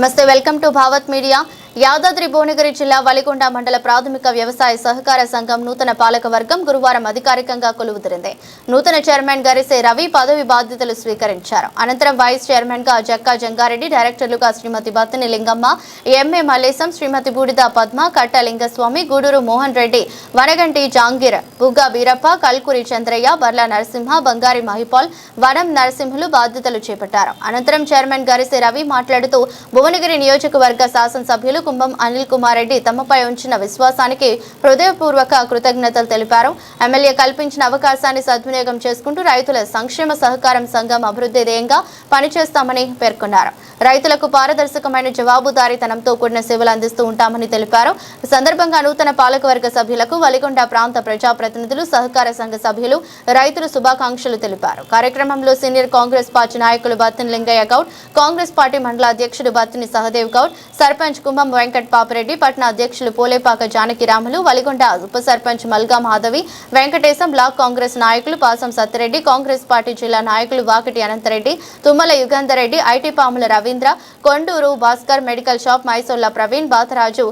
నమస్తే, welcome to Bhavat media. Yadadri Bhuvanagiri జిల్లా వలిగొండ మండల ప్రాథమిక వ్యవసాయ సహకార సంఘం నూతన పాలక వర్గం గురువారం అధికారికంగా కొలువుదీరింది. నూతన చైర్మన్ గరిసే రవి పదవి బాధ్యతలు స్వీకరించారు. అనంతరం వైస్ చైర్మన్ గా జక్కా జంగారెడ్డి, డైరెక్టర్లుగా శ్రీమతి బత్తిని లింగమ్మ, ఎంఏ మల్లేశం, శ్రీమతి బూడిద పద్మ, కట్ట లింగస్వామి, గూడూరు మోహన్ రెడ్డి, వనగంటి జాంగీర్, బుగ్గ వీరప్ప, కల్కూరి చంద్రయ్య, బర్ల నరసింహ, బంగారి మహిపాల్, వనం నరసింహులు బాధ్యతలు చేపట్టారు. అనంతరం చైర్మన్ గరిసే రవి మాట్లాడుతూ భువనగిరి నియోజకవర్గ శాసనసభ్యులు కుంభం అనిల్ కుమార్ రెడ్డి తమపై ఉంచిన విశ్వాసానికి హృదయపూర్వక కృతజ్ఞతలు తెలిపారు. ఎమ్మెల్యే కల్పించిన అవకాశాన్ని సద్వినియోగం చేసుకుంటూ రైతుల సంక్షేమ సహకారం సంఘం అభివృద్ధి ధ్యేయంగా పనిచేస్తామని పేర్కొన్నారు. రైతులకు పారదర్శకమైన జవాబుదారీతనంతో కూడిన సేవలు అందిస్తూ ఉంటామని తెలిపారు. ఈ సందర్భంగా నూతన పాలకవర్గ సభ్యులకు వలిగొండ ప్రాంత ప్రజాప్రతినిధులు, సహకార సంఘ సభ్యులు, రైతులు శుభాకాంక్షలు తెలిపారు. కార్యక్రమంలో సీనియర్ కాంగ్రెస్ పార్టీ నాయకులు బత్తిని లింగయ్య గౌడ్, కాంగ్రెస్ పార్టీ మండల అధ్యక్షుడు బత్తిని సహదేవ్ గౌడ్, సర్పంచ్ కుంభం వెంకట్ పాపరెడ్డి, పట్టణ అధ్యక్షులు పోలేపాక జానకిరాములు, వలిగొండ ఉప సర్పంచ్ మల్గా మాధవి, వెంకటేశం, బ్లాక్ కాంగ్రెస్ నాయకులు పాసం సత్తిరెడ్డి, కాంగ్రెస్ పార్టీ జిల్లా నాయకులు Vakati Anantareddy, Tummala Yugandhar Reddy, IT Pamula Ravindra, Konduru Bhaskar, medical shop Maisolla Praveen, Batharaju,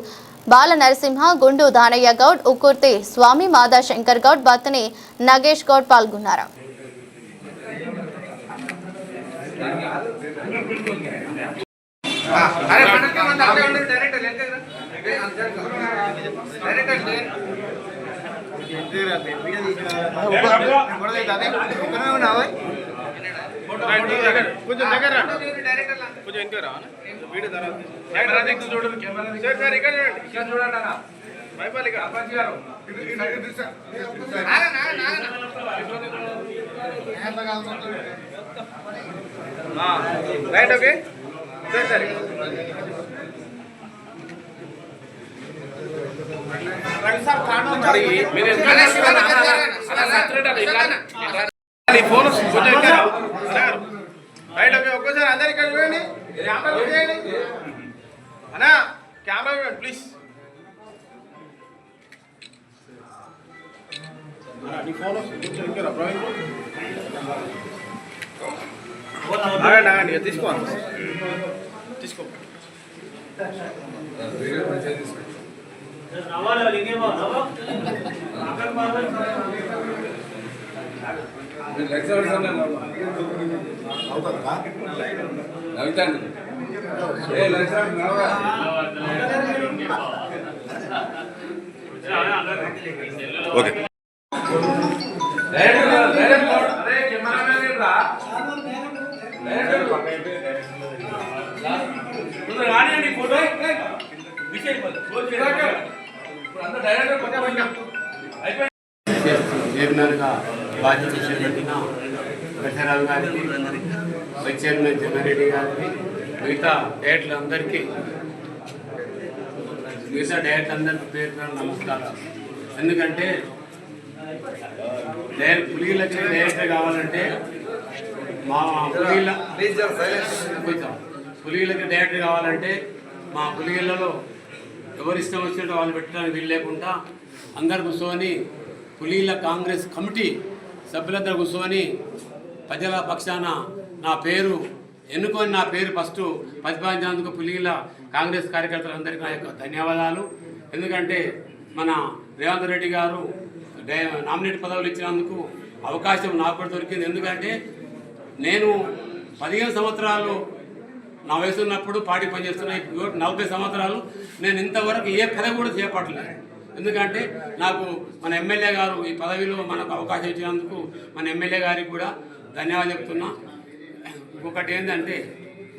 Bala Narasimha, Gundu Danaiah Goud, ఉక్కుర్తి స్వామి, మాదా శంకర్ గౌడ్, బత్తిని నగేష్ గౌడ్ పాల్గొన్నారు. రైట్, ఓకే సరే. ఒక్కసారి అందరు ఇక్కడ చూడండి, అన్నా కెమెరా చూడండి ప్లీజ్. ఆగండి, తీసుకో తీసుకో. ఓకే చైర్మన్గా బాధ్యత చేపట్టిన దశరావు గారికి, వైస్ చైర్మన్ జగ్గారెడ్డి గారికి, మిగతా డైరెక్టర్లందరికీ పేరు నమస్కారం. ఎందుకంటే పులిగిళ్ళకి డైరెక్టర్ కావాలంటే మా పులిగిళ్ళకి డైరెక్టర్ కావాలంటే మా పులిగిళ్ళలో ఎవరు ఇష్టం వచ్చినట్టు వాళ్ళు పెట్టడానికి వీలు లేకుండా అందరు కూర్చొని పులిగిళ్ళ కాంగ్రెస్ కమిటీ సభ్యులందరూ కూర్చొని ప్రజల పక్షాన నా పేరు ఎన్నుకొని నా పేరు ఫస్ట్ ప్రతిపాదించినందుకు పులిగిళ్ళ కాంగ్రెస్ కార్యకర్తలందరికీ నా యొక్క ధన్యవాదాలు. ఎందుకంటే మన రేవంత్ రెడ్డి గారు నామినేట్ పదవులు ఇచ్చినందుకు అవకాశం నాకు కూడా దొరికింది. ఎందుకంటే నేను 15 సంవత్సరాలు నా వయసు ఉన్నప్పుడు పార్టీ పనిచేస్తున్నా, 40 సంవత్సరాలు నేను ఇంతవరకు ఏ పదవి కూడా చేపట్టలేదు. ఎందుకంటే నాకు మన ఎమ్మెల్యే గారు ఈ పదవిలో మనకు అవకాశం ఇచ్చినందుకు మన ఎమ్మెల్యే గారికి కూడా ధన్యవాదాలు చెప్తున్నా. ఇంకొకటి ఏంటంటే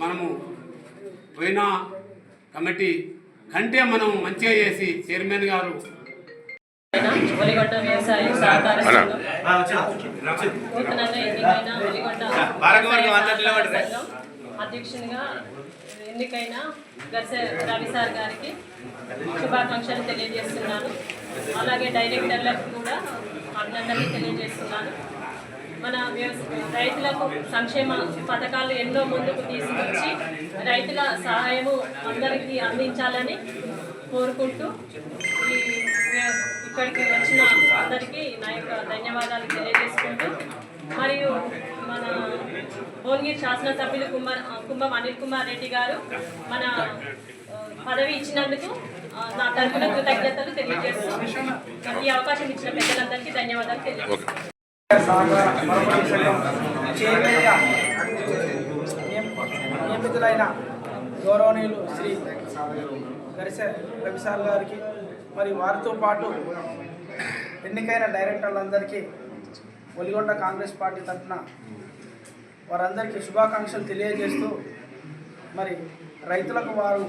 మనము పోయిన కమిటీ కంటే మనం మంచిగా చేసి చైర్మన్ గారు వలిగొండ వ్యవసాయ సహకార నూతనంగా ఎన్నికైన వలిగొండ అధ్యక్షునిగా ఎన్నికైన గరిసే రవి సార్ గారికి శుభాకాంక్షలు తెలియజేస్తున్నాను. అలాగే డైరెక్టర్లకు కూడా అభినందనలు తెలియజేస్తున్నాను. మన రైతులకు సంక్షేమ పథకాలు ఎన్నో ముందుకు తీసుకొచ్చి రైతుల సహాయము అందరికీ అందించాలని కోరుకుంటూ ఇక్కడికి వచ్చిన అందరికీ నా యొక్క ధన్యవాదాలు తెలియజేసుకుంటూ, మరియు మన భువనగిరి శాసనసభ్యులు కుంభం అనిల్ కుమార్ రెడ్డి గారు మన పదవి ఇచ్చినందుకు నా తరఫున కృతజ్ఞతలు తెలియజేస్తూ ఈ అవకాశం ఇచ్చిన పెద్దలందరికీ ధన్యవాదాలు తెలియజేస్తున్నాను. నియమితులైన గౌరవనీయులు శ్రీ గరిసె రవిసార్ గారికి మరి వారితో పాటు ఎన్నికైన డైరెక్టర్లందరికీ ఒలిగొండ కాంగ్రెస్ పార్టీ తరఫున వారందరికీ శుభాకాంక్షలు తెలియజేస్తూ మరి రైతులకు వారు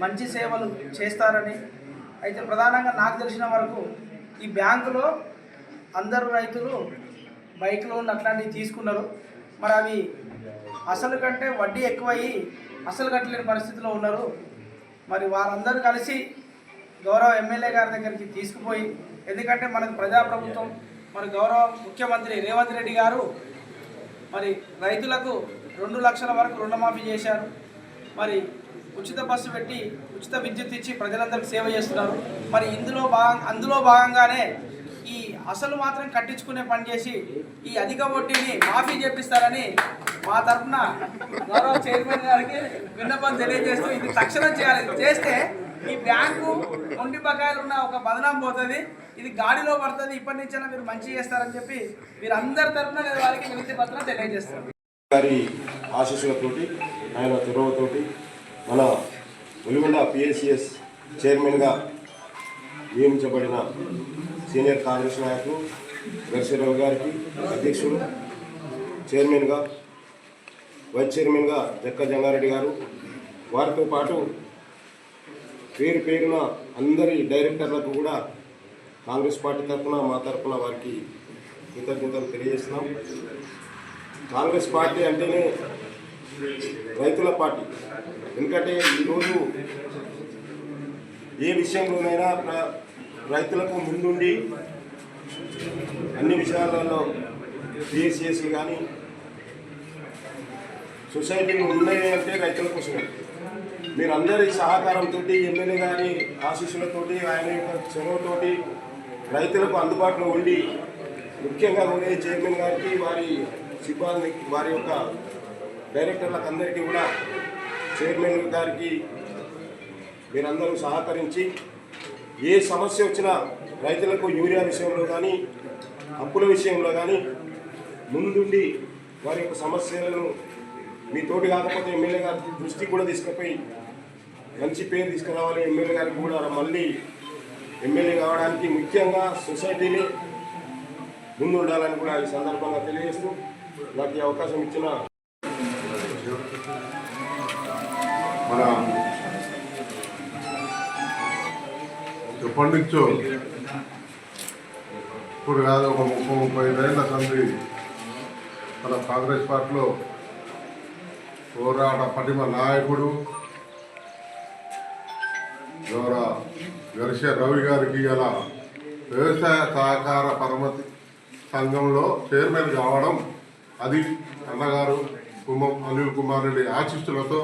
మంచి సేవలు చేస్తారని, అయితే ప్రధానంగా నాకు తెలిసిన వరకు ఈ బ్యాంకులో అందరూ రైతులు బైక్ లోన్ అట్లాంటివి తీసుకున్నారు. మరి అవి అసలు కంటే వడ్డీ ఎక్కువయ్యి అసలు కట్టలేని పరిస్థితిలో ఉన్నారు. మరి వారందరూ కలిసి గౌరవ ఎమ్మెల్యే గారి దగ్గరికి తీసుకుపోయి, ఎందుకంటే మనకు ప్రజాప్రభుత్వం మరి గౌరవ ముఖ్యమంత్రి రేవంత్ రెడ్డి గారు మరి రైతులకు 2 లక్షల వరకు రుణమాఫీ చేశారు. మరి ఉచిత బస్సు పెట్టి ఉచిత విద్యుత్ ఇచ్చి ప్రజలందరికీ సేవ చేస్తున్నారు. మరి అందులో భాగంగానే ఈ అసలు మాత్రం కట్టించుకునే పని చేసి ఈ అధిక వడ్డీని మాఫీ చేపిస్తారని మా తరఫున గౌరవ చైర్మన్ గారికి విన్నపం తెలియజేస్తూ ఇది తక్షణం చేస్తే ఈ బ్యాంకు ఒంటి బకాయిలు ఉన్న ఒక బదనాం పోతుంది, ఇది గాడిలో పడుతుంది. ఇప్పటి నుంచైనా మీరు మంచి చేస్తారని చెప్పి మీరు అందరి తరఫున నేను వారికి వినతి పత్రం తెలియజేస్తాను. గారి ఆశీస్సులతోటి ఆయన చొరవతోటి మన ఒలిగొండ పిఎస్సిఎస్ చైర్మన్గా నియమించబడిన సీనియర్ కాంగ్రెస్ నాయకులు గరిసెరావు గారికి అధ్యక్షుడు, చైర్మన్గా వైస్ చైర్మన్గా జక్క జంగారెడ్డి గారు, వారితో పాటు పేరు పేరున అందరి డైరెక్టర్లకు కూడా కాంగ్రెస్ పార్టీ తరఫున మా తరఫున వారికి కృతజ్ఞతలు తెలియజేస్తున్నాం. కాంగ్రెస్ పార్టీ అంటేనే రైతుల పార్టీ. ఎందుకంటే ఈరోజు ఏ విషయంలోనైనా రైతులకు ముందుండి అన్ని విషయాలలో పిఎస్సిఎస్లు కానీ సొసైటీలు ఉన్నాయి అంటే రైతుల కోసమే. మీరందరి సహకారంతో ఎమ్మెల్యే గారి ఆశీస్సులతోటి ఆయన యొక్క చొరవతోటి రైతులకు అందుబాటులో ఉండి, ముఖ్యంగా ఉండే చైర్మన్ గారికి వారి సిబ్బంది వారి యొక్క డైరెక్టర్లకు అందరికీ కూడా చైర్మన్ గారికి మీరందరూ సహకరించి ఏ సమస్య వచ్చినా రైతులకు యూరియా విషయంలో కానీ అప్పుల విషయంలో కానీ ముందుండి వారి యొక్క సమస్యలను మీతోటి కాకపోతే ఎమ్మెల్యే గారి దృష్టికి కూడా తీసుకుపోయి మంచి పేరు తీసుకురావాలి. ఎమ్మెల్యే గారికి కూడా మళ్ళీ ఎమ్మెల్యే కావడానికి ముఖ్యంగా సొసైటీని ముందు ఉండాలని కూడా ఈ సందర్భంగా తెలియజేస్తూ నాకు ఈ అవకాశం ఇచ్చిన మన ఎప్పటి నుంచో ఇప్పుడు కాదు ఒక 30-35 ఏళ్ల సంది మన కాంగ్రెస్ పార్టీలో పోరాట పటిమ నాయకుడు గౌరవ గరిసె రవి గారికి గల వ్యవసాయ సహకార పరమతి సంఘంలో చైర్మన్ కావడం, అది అన్నగారు కుంభం అనిల్ కుమార్ రెడ్డి ఆశీస్సులతో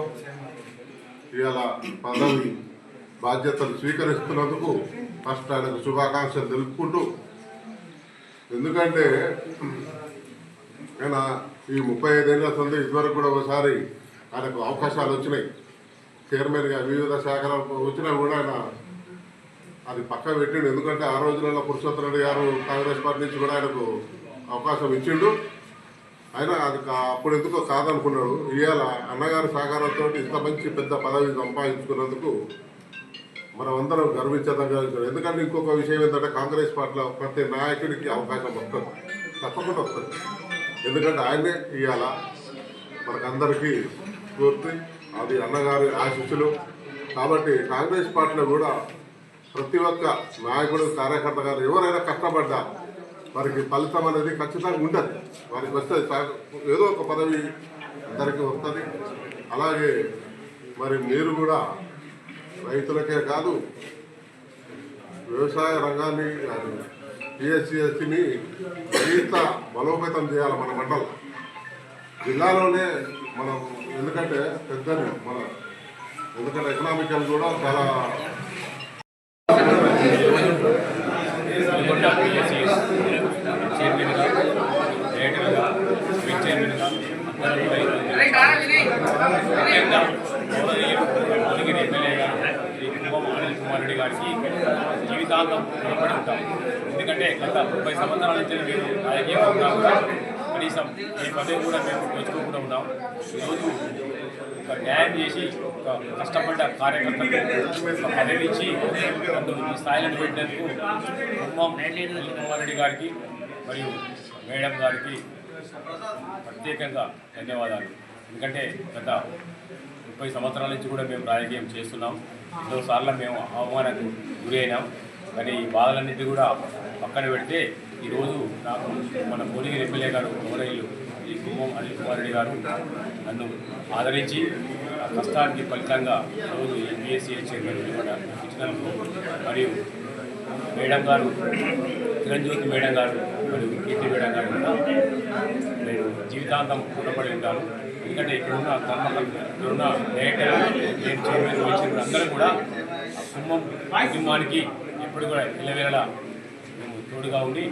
ఇవాళ పదవి బాధ్యతలు స్వీకరిస్తున్నందుకు ఫస్ట్ ఆయనకు శుభాకాంక్షలు తెలుపుకుంటూ, ఎందుకంటే ఆయన ఈ 35 ఏళ్ళ సంది ఇదివరకు కూడా ఒకసారి ఆయనకు అవకాశాలు వచ్చినాయి చైర్మన్గా, వివిధ శాఖలకు వచ్చినా కూడా ఆయన అది పక్క పెట్టిండు. ఎందుకంటే ఆ రోజులలో పురుషోత్తమ రెడ్డి గారు కాంగ్రెస్ పార్టీ నుంచి కూడా ఆయనకు అవకాశం ఇచ్చిండు. అయినా అది అప్పుడు ఎందుకో కాదనుకున్నాడు. ఇవాళ అన్నగారి సహకారంతో ఇంత మంచి పెద్ద పదవి సంపాదించుకున్నందుకు మనం అందరం గర్వించదగ్గ. ఎందుకంటే ఇంకొక విషయం ఏంటంటే కాంగ్రెస్ పార్టీలో ప్రతి నాయకుడికి అవకాశం వస్తుంది, తప్పకుండా వస్తుంది. ఎందుకంటే ఆయనే ఇవాళ మనకందరికీ స్ఫూర్తి, అది అన్నగారి ఆశీస్సులు. కాబట్టి కాంగ్రెస్ పార్టీలో కూడా ప్రతి ఒక్క నాయకుడు కార్యకర్త గారు ఎవరైనా కష్టపడ్డా వారికి ఫలితం అనేది ఖచ్చితంగా ఉండదు. వారికి వస్తే ఏదో ఒక పదవి అందరికీ వస్తుంది. అలాగే మరి మీరు కూడా రైతులకే కాదు వ్యవసాయ రంగాన్ని పిఎస్సిఎస్ని మరింత బలోపేతం చేయాలి మన మండలం జిల్లాలోనే మనం. ఎందుకంటే పెద్దని ఎందుకంటే ఎకనామికల్ కూడా చాలా చైర్మన్గా డైరెక్టర్గా వైస్ చైర్మన్గా అందరూ ముఖ్యంగా గౌరవనీయులు ఉదయగిరి ఎమ్మెల్యే గారు శ్రీ కుంభం అనిల్ కుమార్ రెడ్డి గారికి జీవితాంతం రుణపడి ఉంటాం. ఎందుకంటే గత 30 సంవత్సరాల నుంచి మీరు రాజకీయంగా ఉన్నాం కూడా కనీసం ఈ పదవి కూడా మేము దోచుకోకుండా ఉన్నాం. ఈరోజు ఒక న్యాయం చేసి ఒక కష్టపడ్డ కార్యకర్తలకు ఒక పదవి ఇచ్చి నన్ను ఈ స్థాయిలో పెట్టినందుకు కుంభం అనిల్ కుమార్ రెడ్డి గారికి మరియు మేడం గారికి ప్రత్యేకంగా ధన్యవాదాలు. ఎందుకంటే గత 30 సంవత్సరాల నుంచి కూడా మేము రాజకీయం చేస్తున్నాం. ఎన్నోసార్లు మేము అవమానానికి గురి అయినాం. కానీ ఈ బాధలన్నింటినీ కూడా పక్కన పెడితే ఈరోజు నాకు మన భువనగిరి ఎమ్మెల్యే గారు గౌరవనీయులు ఈ కుంభం అనిల్ కుమార్ రెడ్డి గారు నన్ను ఆదరించి ఆ కష్టానికి ఫలితంగా ఈరోజు ఏపీఎస్సీ చైర్మన్ ఇచ్చినందుకు మరియు మేడం గారు చిరంజ్యోతి మేడం గారు మరియు కీర్తి మేడం గారు కూడా నేను జీవితాంతం రుణపడి ఉంటాను. ఎందుకంటే ఇక్కడున్న ఇక్కడున్న డైరెక్టర్ నేను చైర్మన్ వచ్చిన అందరూ కూడా కుంభం కుటుంబానికి ఎప్పుడు కూడా ఇళ్ళవేళలా మేము తోడుగా ఉండి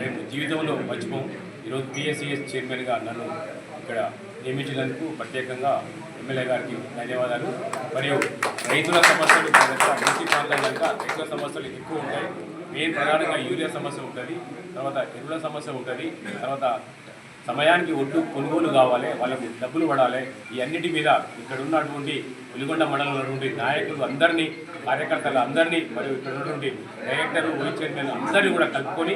మేము జీవితంలో మర్చిపోము. ఈరోజు పిఎస్సిఎస్ చైర్మన్గా నన్ను ఇక్కడ నియమించినందుకు ప్రత్యేకంగా ఎమ్మెల్యే గారికి ధన్యవాదాలు. మరియు రైతుల సమస్యలు కృషి ప్రాంతం కనుక రైతుల సమస్యలు ఎక్కువ ఉంటాయి. మెయిన్ ప్రధానంగా యూరియా సమస్య ఉంటుంది, తర్వాత ఎరువుల సమస్య ఉంటుంది, తర్వాత సమయానికి ఒడ్డు కొనుగోలు కావాలి, వాళ్ళకు డబ్బులు పడాలి. ఈ అన్నిటి మీద ఇక్కడ ఉన్నటువంటి వెలుగొండ మండలంలో ఉన్నటువంటి నాయకులు అందరినీ, కార్యకర్తలు అందరినీ, మరియు ఇక్కడ ఉన్నటువంటి డైరెక్టర్లు, వైస్ చైర్మన్ అందరినీ కూడా కలుపుకొని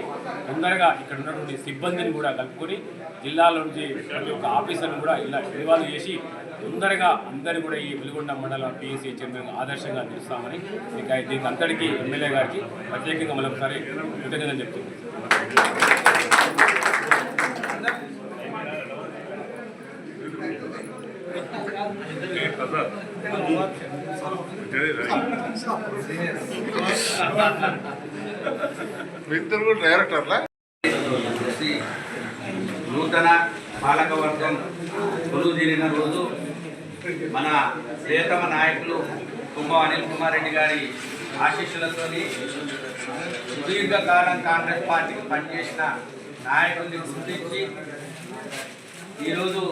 తొందరగా ఇక్కడ ఉన్నటువంటి సిబ్బందిని కూడా కలుపుకొని జిల్లాలో నుంచి ప్రతి ఒక్క ఆఫీసర్ని కూడా ఇలా ఇన్వాల్వ్ చేసి తొందరగా అందరూ కూడా ఈ వెలుగొండ మండలం పిఎస్సీ చైర్మన్ ఆదర్శంగా నిలుస్తామని దీనికి అంతటికీ ఎమ్మెల్యే గారికి ప్రత్యేకంగా మరొకసారి కృతజ్ఞతలు చెప్తున్నాను. డైరెక్టర్లా నూతన పాలకవర్గం కొలువు తీరిన రోజు మన ప్రియతమ నాయకులు కుంభం అనిల్ కుమార్ రెడ్డి గారి ఆశీస్సులతో సుదీర్ఘకాలం కాంగ్రెస్ పార్టీకి పనిచేసిన నాయకుల్ని గుర్తించి ఈరోజు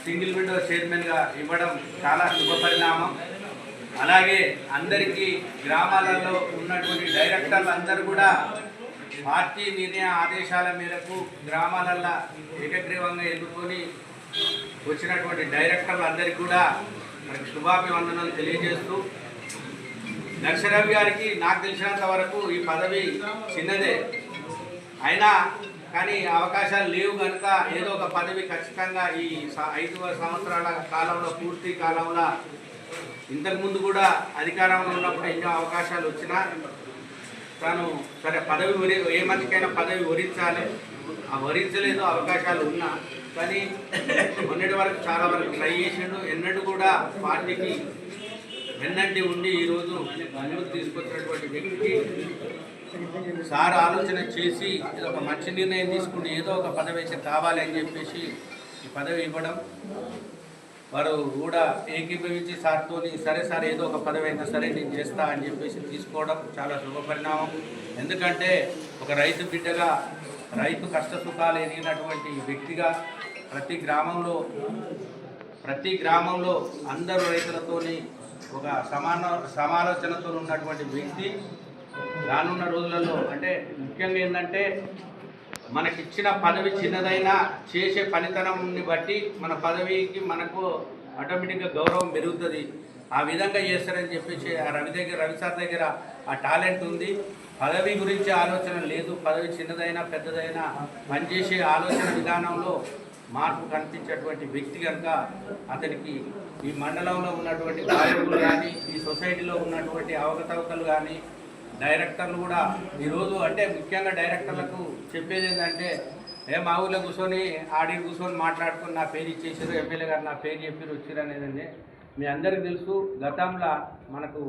సింగిల్ విండో చైర్మన్గా ఇవ్వడం చాలా శుభపరిణామం. అలాగే అందరికీ గ్రామాలలో ఉన్నటువంటి డైరెక్టర్లు అందరూ కూడా పార్టీ నిర్ణయ ఆదేశాల మేరకు గ్రామాలల్లో ఏకగ్రీవంగా ఎన్నుకొని వచ్చినటువంటి డైరెక్టర్లు అందరికీ కూడా మనకి శుభాభివందనలు తెలియజేస్తూ, దర్శరవి గారికి నాకు తెలిసినంత వరకు ఈ పదవి చిన్నదే అయినా కానీ అవకాశాలు లేవు కనుక ఏదో ఒక పదవి ఖచ్చితంగా ఈ 5 సంవత్సరాల కాలంలో, పూర్తి కాలంలో ఇంతకుముందు కూడా అధికారంలో ఉన్నప్పుడు ఎన్నో అవకాశాలు వచ్చినా తాను సరే పదవి ఏ మందికైనా పదవి వరించాలి, ఆ వరించలేదు, అవకాశాలు ఉన్నా కానీ మొన్నటి వరకు చాలా వరకు ట్రై చేసిండు. ఎన్నడూ కూడా పార్టీకి వెన్నంటి ఉండి ఈరోజు ముందుకు తీసుకొచ్చినటువంటి వ్యక్తికి సార్ ఆలోచన చేసి ఏదో ఒక మంచి నిర్ణయం తీసుకుని ఏదో ఒక పదవి అయితే కావాలి అని చెప్పేసి ఈ పదవి ఇవ్వడం, వారు కూడా ఏకీభవించి సార్తో సరే సార్ ఏదో ఒక పదవి అయినా సరే నేను చేస్తా అని చెప్పేసి తీసుకోవడం చాలా శుభపరిణామం. ఎందుకంటే ఒక రైతు బిడ్డగా, రైతు కష్ట సుఖాలు ఎదిగినటువంటి వ్యక్తిగా ప్రతి గ్రామంలో అందరూ రైతులతోని ఒక సమాలోచనతో ఉన్నటువంటి వ్యక్తి రానున్న రోజులలో అంటే ముఖ్యంగా ఏంటంటే మనకిచ్చిన పదవి చిన్నదైనా చేసే పనితనాన్ని బట్టి మన పదవికి మనకు ఆటోమేటిక్గా గౌరవం పెరుగుతుంది. ఆ విధంగా చేస్తారని చెప్పేసి రవి సార్ దగ్గర ఆ టాలెంట్ ఉంది. పదవి గురించి ఆలోచన లేదు, పదవి చిన్నదైనా పెద్దదైనా పనిచేసే ఆలోచన విధానంలో మార్పు కనిపించేటువంటి వ్యక్తి కనుక అతనికి ఈ మండలంలో ఉన్నటువంటి నాయకులు కానీ, ఈ సొసైటీలో ఉన్నటువంటి అవకతవకలు కానీ, డైరెక్టర్లు కూడా ఈరోజు అంటే ముఖ్యంగా డైరెక్టర్లకు చెప్పేది ఏంటంటే మా ఊళ్ళో కూర్చొని కూర్చొని మాట్లాడుకొని నా పేరు ఇచ్చేసారు, ఎమ్మెల్యే గారు నా పేరు చెప్పి వచ్చారు అనేదండి. మీ అందరికీ తెలుసు గతంలో మనకు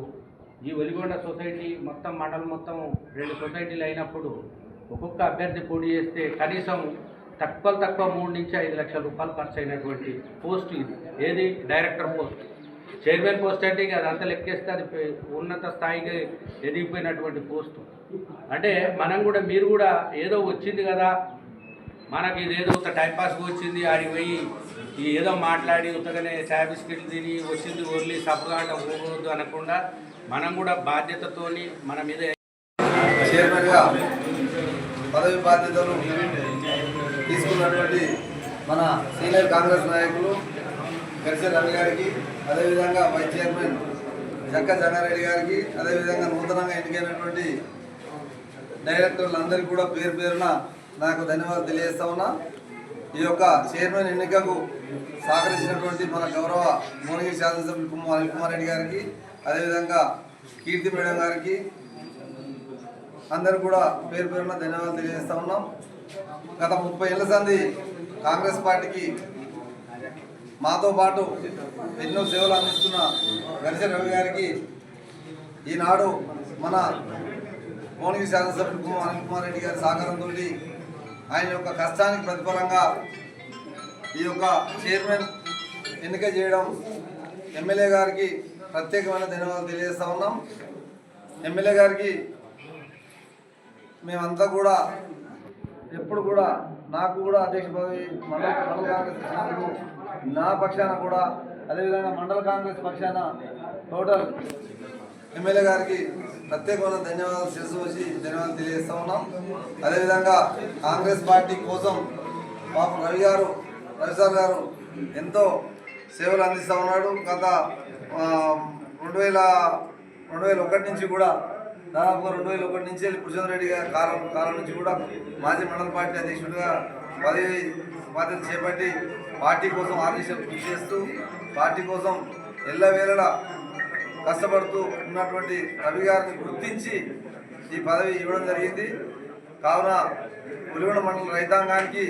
ఈ వెలిగొండ సొసైటీ మొత్తం మండలం మొత్తం 2 సొసైటీలు అయినప్పుడు ఒక్కొక్క అభ్యర్థి పోటీ చేస్తే కనీసం తక్కువ 3 నుంచి 5 లక్షల రూపాయలు ఖర్చు అయినటువంటి పోస్ట్ ఇది. ఏది డైరెక్టర్ పోస్ట్. చైర్మన్ పోస్ట్ అంటే ఇక అదంతా లెక్కేస్తే అది ఉన్నత స్థాయికి ఎదిగిపోయినటువంటి పోస్టు. అంటే మనం కూడా మీరు కూడా ఏదో వచ్చింది కదా మనకి ఇదేదో ఒక టైంపాస్కి వచ్చింది, ఆడికి పోయి ఈ ఏదో మాట్లాడి ఉత్తగానే చాయ్ బిస్కెట్లు తిని వచ్చింది ఓర్లి సపగాట పోవద్దు అనకుండా మనం కూడా బాధ్యతతోని మన మీద చైర్మన్గా పదవి బాధ్యతలు తీసుకున్నటువంటి మన సీనియర్ కాంగ్రెస్ నాయకులు గరిసె రవి గారికి, అదేవిధంగా వైస్ చైర్మన్ జక్క జంగారెడ్డి గారికి, అదేవిధంగా నూతనంగా ఎన్నికైనటువంటి డైరెక్టర్లందరికీ కూడా పేరు పేరున నాకు ధన్యవాదాలు తెలియజేస్తా ఉన్నా. ఈ యొక్క చైర్మన్ ఎన్నికకు సహకరించినటువంటి మన గౌరవ భువనగిరి శాసనసభ్యులు అనిల్ కుమార్ రెడ్డి గారికి, అదేవిధంగా కీర్తి మేడం గారికి అందరూ కూడా పేరు పేరున ధన్యవాదాలు తెలియజేస్తా ఉన్నాం. గత 30 ఏళ్ల సంది కాంగ్రెస్ పార్టీకి మాతో పాటు ఎన్నో సేవలు అందిస్తున్న గరిసె రవి గారికి ఈనాడు మన భువనగిరి శాసనసభ్యులు అనిల్ కుమార్ రెడ్డి గారి సహకారంతో ఆయన యొక్క కష్టానికి ప్రతిఫలంగా ఈ యొక్క చైర్మన్ ఎన్నిక చేయడం ఎమ్మెల్యే గారికి ప్రత్యేకమైన ధన్యవాదాలు తెలియజేస్తా ఉన్నాం. ఎమ్మెల్యే గారికి మేమంతా కూడా ఎప్పుడు కూడా నాకు కూడా అధ్యక్ష పదవి మండల కాంగ్రెస్ పక్షానికి నా పక్షాన కూడా, అదేవిధంగా మండల కాంగ్రెస్ పక్షాన టోటల్ ఎమ్మెల్యే గారికి ప్రత్యేకమైన ధన్యవాదాలు చేసి ధన్యవాదాలు తెలియజేస్తా ఉన్నాం. అదేవిధంగా కాంగ్రెస్ పార్టీ కోసం పాపం రవి సార్ గారు ఎంతో సేవలు అందిస్తూ ఉన్నాడు. గత 2001 నుంచి కూడా దాదాపుగా 2001 నుంచి పురుషోత్తమ రెడ్డి గారి కాలం నుంచి కూడా మాజీ మండల పార్టీ అధ్యక్షుడిగా బాధ్యత చేపట్టి పార్టీ కోసం ఆదేశాలు కృషి చేస్తూ పార్టీ కోసం ఎల్లవేళలా కష్టపడుతూ ఉన్నటువంటి రవి గారిని గుర్తించి ఈ పదవి ఇవ్వడం జరిగింది. కావున పులివెందుల మండల రైతాంగానికి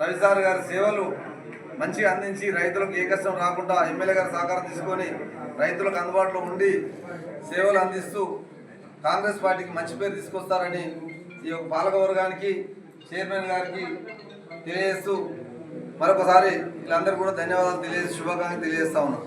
రవి సార్ గారి సేవలు మంచిగా అందించి రైతులకు ఏ కష్టం రాకుండా ఎమ్మెల్యే గారి సహకారం తీసుకొని రైతులకు అందుబాటులో ఉండి సేవలు అందిస్తూ కాంగ్రెస్ పార్టీకి మంచి పేరు తీసుకొస్తారని ఈ యొక్క పాలకవర్గానికి చైర్మన్ గారికి తెలియజేస్తూ మరొకసారి వీళ్ళందరూ కూడా ధన్యవాదాలు తెలియజేసి శుభాకాంక్షలు తెలియజేస్తా ఉన్నాం.